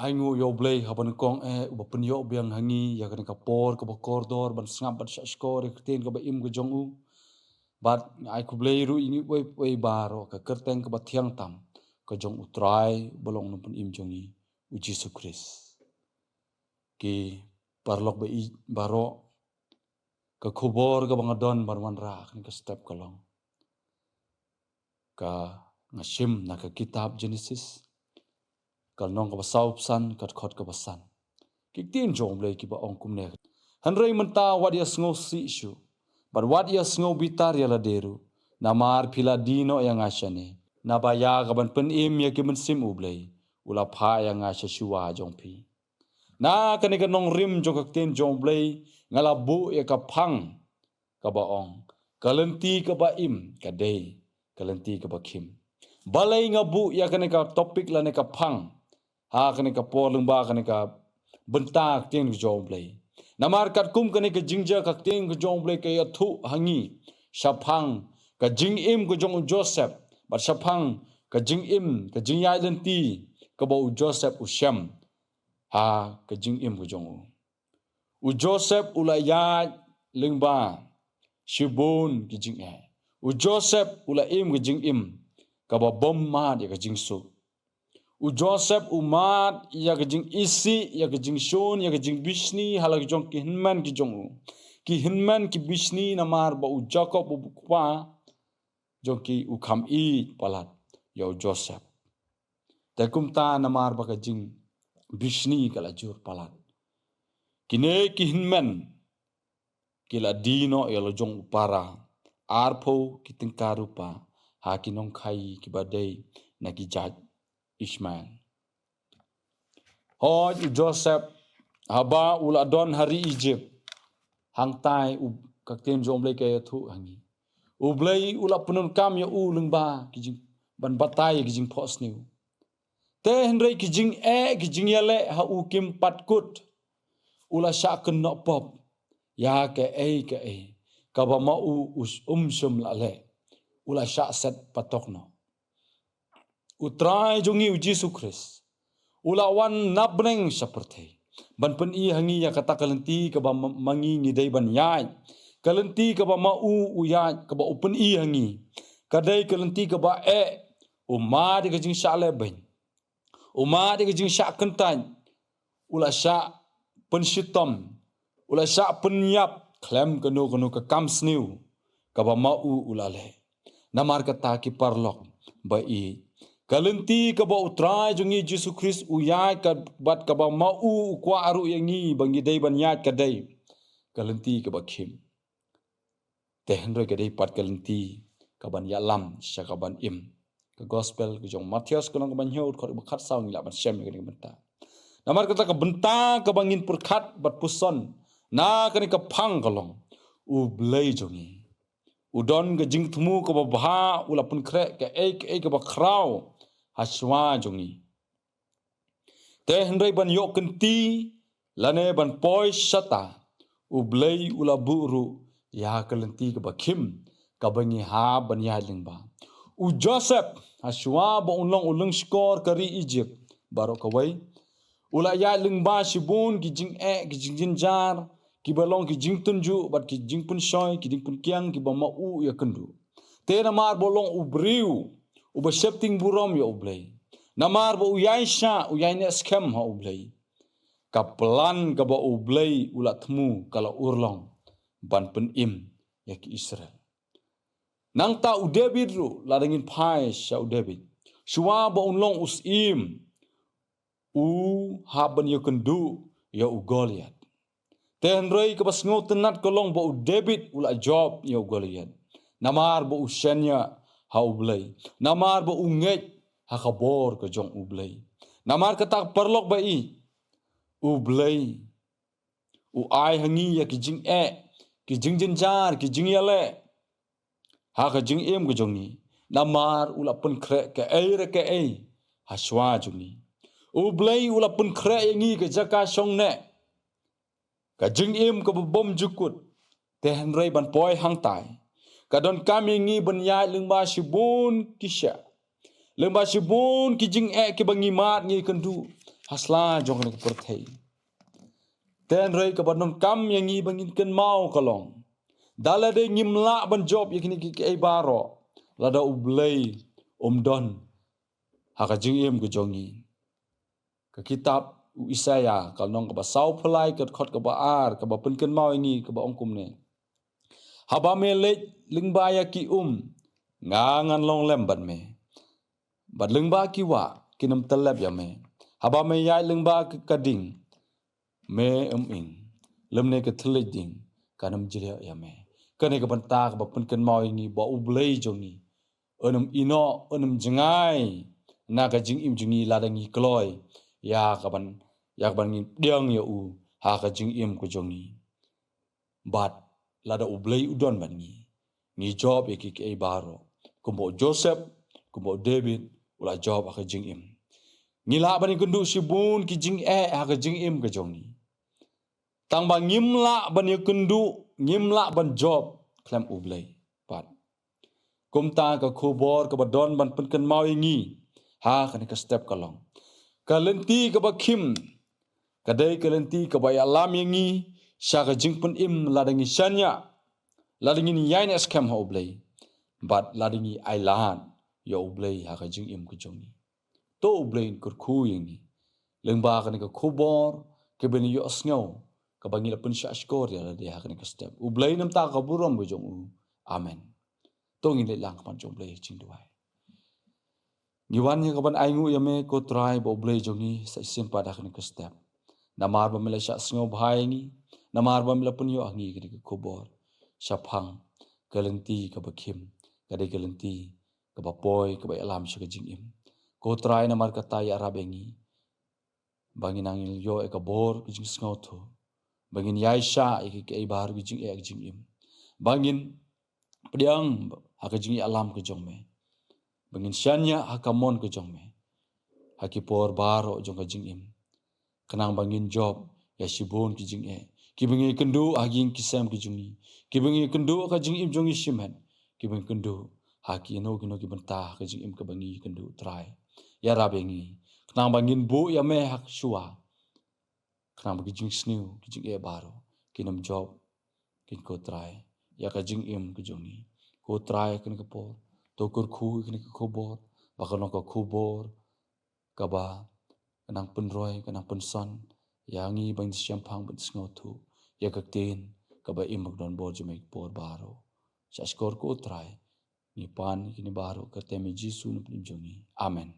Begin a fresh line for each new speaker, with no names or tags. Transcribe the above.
Aingu yo blay haban kong uba penyo biang hangi ya kan kapor ka bakordor ban sngap ban skor ten ka ba im ka jongu bat ai ku blay ru ini wei baro ka kerteng ka ba thiang tam ka jong utrai bolong no pun im jongi u Jesu Christ ki parlok ba i baro ka khubor ka bangadon barwan ra kan ka step kalong ka ngashim na ka kitab Genesis kal nong ka basau san kat khot ka basan ki tin jong blay ki ba ong kumne hanrei menta what ya sngo si issue but what ya sngo bitar ya laderu namar phila dino yang ashane nabaya ka ban pen im ya ki men sim ublay ula pha yang asha shuwa jong phi na kani ka nong rim jong ka tin jong blay ngala bu ya ka phang ka ba ong kalenti ka ba im ka dei kalenti ka ba khim balai nga bu ya kani ka topic la ne ka phang ha kani ka polung ba kani ka bentak tin jong blay namar kat kum kani ka jingja ka tin jong blay ka ya thu hangi shaphang ka jing im ko jong Joseph bat shaphang ka jing im ka jing yai lenti ka ba Joseph u Shem ha ka jing im ko jong u Joseph ula ya lingba shibun ki jing u Joseph ula im ki jing im ka ba bom ma de ka jing su u Joseph umat ya ka jing isi ya ka jing shon ya ka jing bishni hala ki jong ki hinman ki bishni namar ba u Jacob u kwa jong ki u kham i palat ya u Joseph ta kumta namar ba ka jing bishni kala jur palat kine ki hinman kila dino ya lo jong upara arpo ki tingkarupa ha ki nong khai ki badai na ki jaj Ishmael hoj Joseph haba ula don hari Egypt hang tai u kakten jom blai ke thu hangi u blai ula punun kam ya u lengba ki jing ban batai ki jing phos niu te henrei ki jing ki jing yale ha u kim patkut ula sha kun no pop ya ke ka ba ma u shum la le ula sha set patok no utrai jongi u Jesu Christ ula wan nabreng seperti ban pen i hangi ya kata kalenti ka ba mangi ni dai ban yai kalenti ka ba ma u ya ka ba open i hangi kadai kalenti ka ba ma de ka jing sha le ben ma de ka jing sha kentan ula sha pen shitom ula sha pen yap klem kanu ka kam sniu ka ba ma u ula le namar kata ki parlok ba i kalenti ka ba utrai jongi Jesu Christ uyai ka bat ka ba ma u kwa aru yangi bangi dai ban yat ka dai kalenti ka ba khim te henre ka dai pat kalenti ka ban ya lam sha ka ban im ka gospel ka jong Matthias ka ban hiot khot ba khat saw ngi la ban shem ka ni benta namar kata ka benta ka bangin purkhat bat puson na ka ni ka phang kalong u blai jongi udon ga jing thumu ka ba bha ula pun khre ka ka ba khrau haswa jongi te hendrai ban yo kenti lane ban poi shata u blai ula buru ya kalenti ka ba khim ka bangi ha ban ya lingba u Joseph haswa ba ulong skor kari Egypt baro ka wai ula ya lingba shibun ki jing ki jing jinjar ki balong ki jing tunju bat ki jing pun shoy ki jing pun kiang ki ba ma u ya kendu te namar bolong u briu u ba shepting burom ya ublay namar ba u yai sha u yai ne scam ha ublay ka plan ka ba ublay ula thmu kala urlong ban pen im ya ki Israel nang ta u David ru la dengin pai sha u David shwa ba unlong us im u haban ya kendu ya u Goliath tenrei ka basngo tenat kolong ba u David ula Job ya u Goliath namar ba u Shenya ha ublay namar ba u ngej ha khabor ka jong ublay namar ka tak perlok ba i ublay u ai hangi ya ki jing ki jing jinjar ki jing yale ha ka jing em ka jongi namar ula pun khre ka re ka ha shwa jongi ublay ula pun khre yangi ka jaka shong ne ka jing im ka bom jukut te henrei ban poi hang tai ka don kami ngi ban yai lengba shibun kisha lengba shibun ki jing ki bangi mat ngi kendu hasla jong ni perthei ten rei ka banon kam yang i bangin ken mau kalong dala de ngimla ban job yakni ki ai baro lada ublei don haka jingim ke jongi ke kitab Isaya kalong ka ba sau phalai ka khot ka ba ar ka ba pen ken mau ini ka ba ongkum ne haba me le lingba ya ki ngangan long lem ban me bat lingba ki wa kinam talab ya me haba me yai lingba kading me ing lem ne ka thlej ding kanam jira ya me kane ka banta ka ba pen ken mau ini ba ublei jongi onum ino onum jengai na ka jing im jungi ladangi kloi ya kaban ngi diang ya u ha ka jing im ko jongi bat lada ublei udon ban ngi job e ki ai baro kumbo Joseph kumbo David ula job ha ka jing im ngi la ban kundu sibun ki jing ha ka jing im ka jongi tang ba ngimla ban kundu ngimla ban job klem ublei pat kumta ka khubor ka badon ban pen kan mau ingi ha kan ka step kalong kalenti ka bakhim kadai kalenti ka bay alam yangi sha ka jingpun im ladangi shanya ladangi ni yain eskem ha ublei bat ladangi ailan ya ublei ha ka jing im ku jongi to ublei kur khu yangi lengba kan ka khubor ke ben yo asngau ka bangi la pun sha skor ya la dia kan ka step ublei nam ta ka burom bu jong amen tong in le lang pan jong blei ching duai Giwan yang kapan aingu yame ko try bo blei jongi sa isim pada kan ke step namar ba mela sha sngo bhai ngi namar ba mela pun yo angi ke kubor shaphang kalenti ka bakhim kade kalenti ka bapoy ka ba alam sha jing im ko try namar ka tai arabengi bangin angil yo e ka bor ke jing sngo tho bangin yai sha e ke ai bar ke jing im bangin pediang ha ka jing alam ke jong me bangin syanya hakamon ke jong me hakipor baro jong ka jing im kenang bangin job ya shibon ki jing ki bangi kendu aging kisam ki jungi ki bangi kendu ka jing im jongi shimen ki bangi kendu haki no ki benta ka jing im ka bangi kendu try ya rabengi kenang bangin bu ya me hak shua kenang bagi jing sniu ki jing baro kinam job kin ko try ya ka jing im ki jongi ko try kan ka por to kur khu kan ka khobor bakano ka khobor ka ba kanang penroy kanang penson yangi bang siampang ben sngotu ya kaktin ka ba imag don bo jumay por baro sa skor ko try ni pan kini baro ka temi jisu no pinjongi amen